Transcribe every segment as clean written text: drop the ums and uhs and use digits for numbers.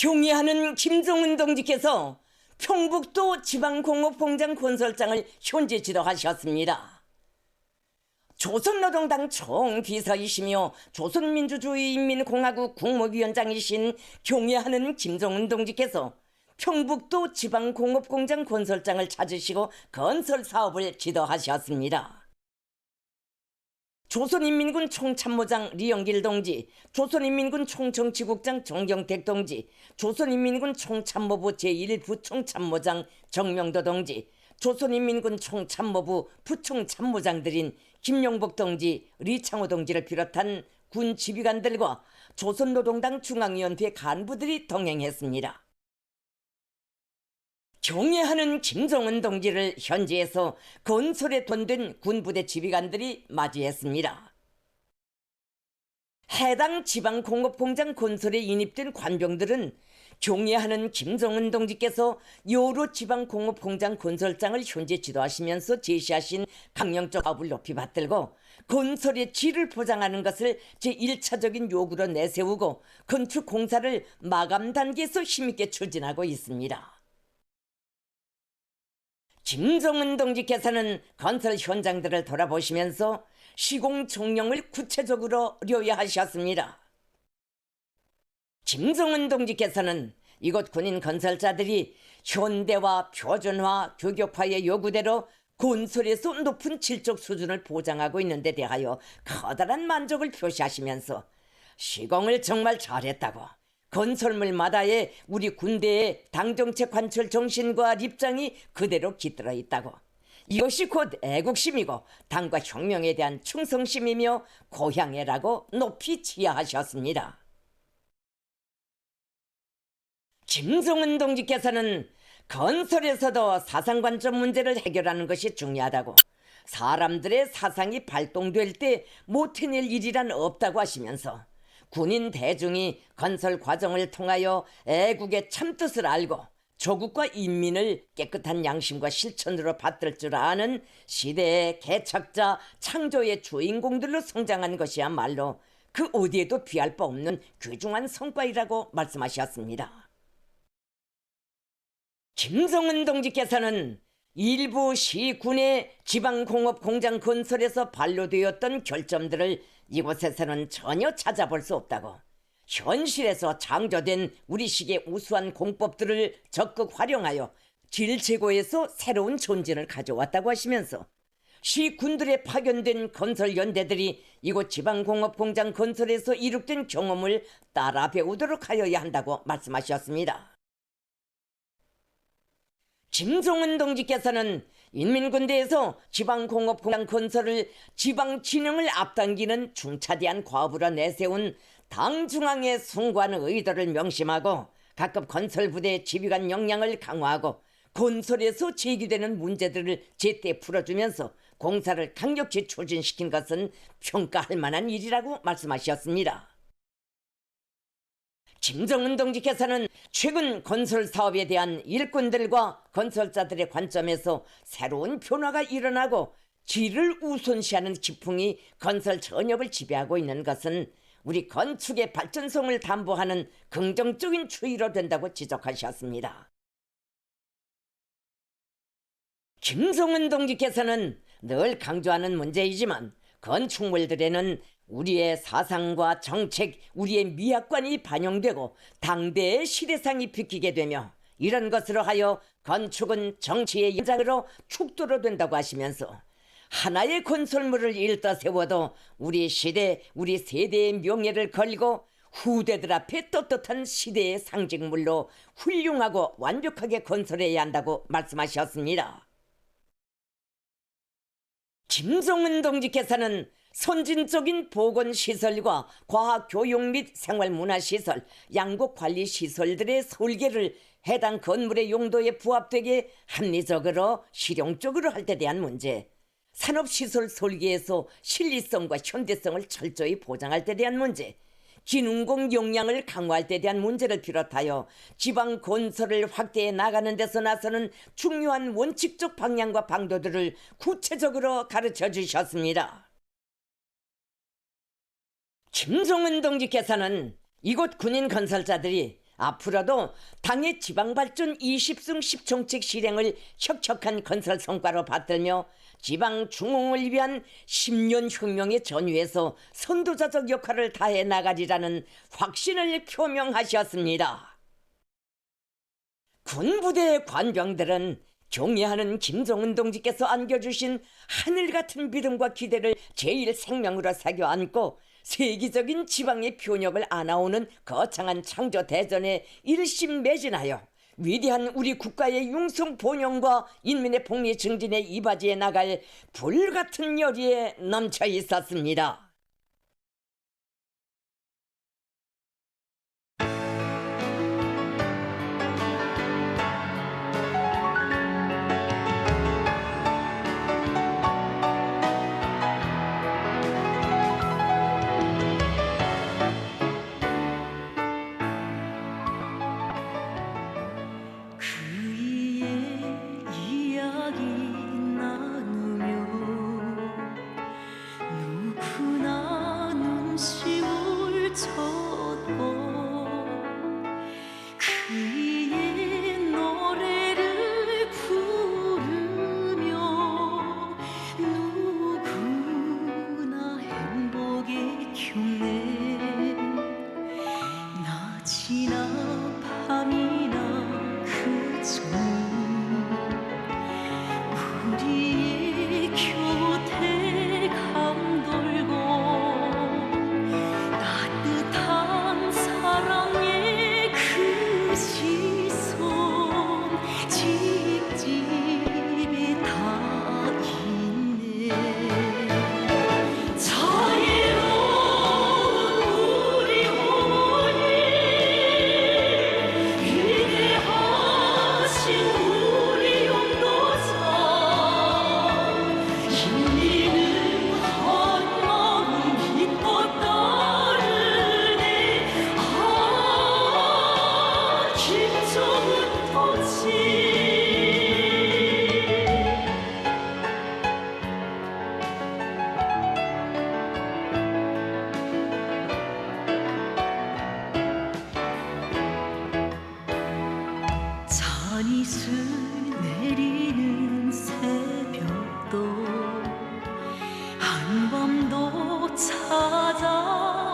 경의하는 김정은 동지께서 평북도 지방공업공장 건설장을 현재 지도하셨습니다. 조선노동당 총비서이시며 조선민주주의인민공화국 국무위원장이신 경의하는 김정은 동지께서 평북도 지방공업공장 건설장을 찾으시고 건설 사업을 지도하셨습니다. 조선인민군 총참모장 리영길 동지, 조선인민군 총정치국장 정경택 동지, 조선인민군 총참모부 제1부총참모장 정명도 동지, 조선인민군 총참모부 부총참모장들인 김용복 동지, 리창호 동지를 비롯한 군 지휘관들과 조선노동당 중앙위원회 간부들이 동행했습니다. 경애하는 김정은 동지를 현지에서 건설에 돈된 군부대 지휘관들이 맞이했습니다. 해당 지방공업공장 건설에 인입된 관병들은 경애하는 김정은 동지께서 여러 지방공업공장 건설장을 현재 지도하시면서 제시하신 강령적 사업을 높이 받들고 건설의 질을 보장하는 것을 제1차적인 요구로 내세우고 건축 공사를 마감 단계에서 힘있게 추진하고 있습니다. 김정은 동지께서는 건설 현장들을 돌아보시면서 시공 종령을 구체적으로 료야하셨습니다. 김정은 동지께서는 이곳 군인 건설자들이 현대화, 표준화, 규격화의 요구대로 건설에서 높은 질적 수준을 보장하고 있는 데 대하여 커다란 만족을 표시하시면서 시공을 정말 잘했다고, 건설물마다의 우리 군대의 당정책 관철 정신과 입장이 그대로 깃들어 있다고, 이것이 곧 애국심이고 당과 혁명에 대한 충성심이며 고향애라고 높이 치하하셨습니다. 김정은 동지께서는 건설에서도 사상관점 문제를 해결하는 것이 중요하다고, 사람들의 사상이 발동될 때 못해낼 일이란 없다고 하시면서 군인 대중이 건설 과정을 통하여 애국의 참뜻을 알고 조국과 인민을 깨끗한 양심과 실천으로 받들 줄 아는 시대의 개척자, 창조의 주인공들로 성장한 것이야말로 그 어디에도 비할 바 없는 귀중한 성과이라고 말씀하셨습니다. 김정은 동지께서는 일부 시군의 지방공업공장 건설에서 반로되었던 결점들을 이곳에서는 전혀 찾아볼 수 없다고, 현실에서 창조된 우리식의 우수한 공법들을 적극 활용하여 질제고에서 새로운 존재를 가져왔다고 하시면서 시군들의 파견된 건설연대들이 이곳 지방공업공장 건설에서 이룩된 경험을 따라 배우도록 하여야 한다고 말씀하셨습니다. 김정은 동지께서는 인민군대에서 지방공업공장 건설을 지방진흥을 앞당기는 중차대한 과업으로 내세운 당 중앙의 숭고한 의도를 명심하고 각급 건설부대 지휘관 역량을 강화하고 건설에서 제기되는 문제들을 제때 풀어주면서 공사를 강력히 추진시킨 것은 평가할 만한 일이라고 말씀하셨습니다. 김정은 동지께서는 최근 건설 사업에 대한 일꾼들과 건설자들의 관점에서 새로운 변화가 일어나고 질을 우선시하는 기풍이 건설 전역을 지배하고 있는 것은 우리 건축의 발전성을 담보하는 긍정적인 추이로 된다고 지적하셨습니다. 김정은 동지께서는 늘 강조하는 문제이지만 건축물들에는 우리의 사상과 정책, 우리의 미학관이 반영되고 당대의 시대상이 비키게 되며 이런 것으로 하여 건축은 정치의 연장으로 축도로 된다고 하시면서 하나의 건설물을 일떠 세워도 우리 시대, 우리 세대의 명예를 걸고 후대들 앞에 떳떳한 시대의 상징물로 훌륭하고 완벽하게 건설해야 한다고 말씀하셨습니다. 김정은 동지께서는 선진적인 보건시설과 과학교육 및 생활문화시설, 양국관리시설들의 설계를 해당 건물의 용도에 부합되게 합리적으로 실용적으로 할 때 대한 문제, 산업시설 설계에서 실리성과 현대성을 철저히 보장할 때 대한 문제, 기능공 역량을 강화할 때 대한 문제를 비롯하여 지방 건설을 확대해 나가는 데서 나서는 중요한 원칙적 방향과 방도들을 구체적으로 가르쳐 주셨습니다. 김정은 동지께서는 이곳 군인 건설자들이 앞으로도 당의 지방발전 20승 10총칙 실행을 혁혁한 건설 성과로 받들며 지방 중흥을 위한 10년 혁명의 전위에서 선도자적 역할을 다해 나가리라는 확신을 표명하셨습니다. 군부대 관병들은 존경하는 김정은 동지께서 안겨주신 하늘같은 믿음과 기대를 제일 생명으로 새겨 안고 세계적인 지방의 표력을 안아오는 거창한 창조대전에 일심매진하여 위대한 우리 국가의 융성 번영과 인민의 복리 증진에 이바지해 나갈 불같은 열의에 넘쳐 있었습니다. 잔이슬 내리는 새벽도 한밤도 찾아오시며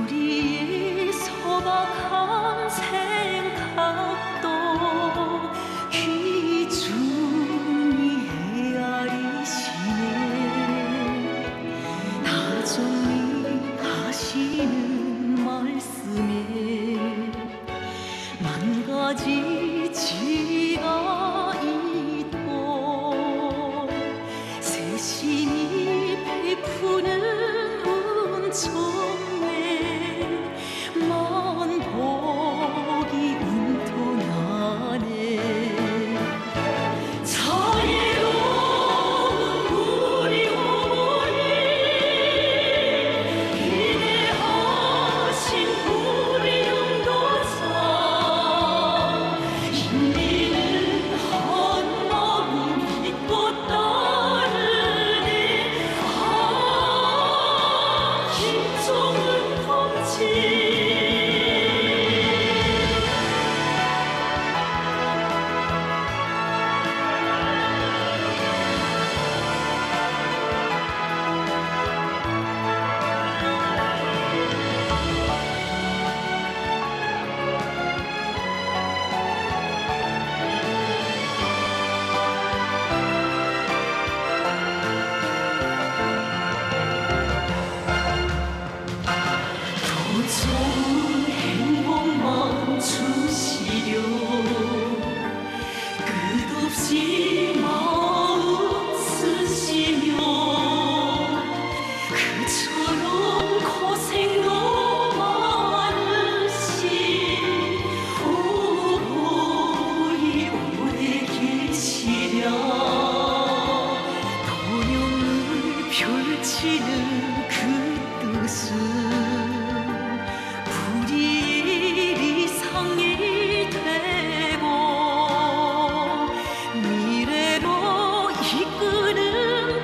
우리의 소박한 생각도 귀중히 헤아리시네. 다 정리하시는 말씀에 만 가지 지가 있고 세심히 베푸는 은총에 만 복이 운통하네. 자유로운 우리 어머니 위대하신 우리 영도자 인민은 한 마음 믿고 따르네. 김정은 동지 더 좋은 행복만 주시려 끝없이 마음 쓰시며 그처럼 고생도 많으신 오호이 오래 계시랴. 번영을 펼치는 그 뜻은 불이상이 되고 미래로 이끄는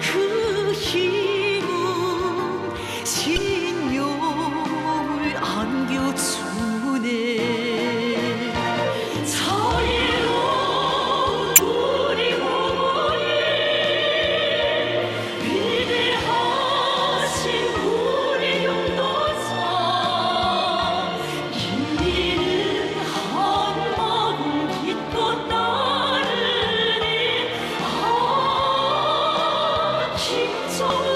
그 힘은 신용을 저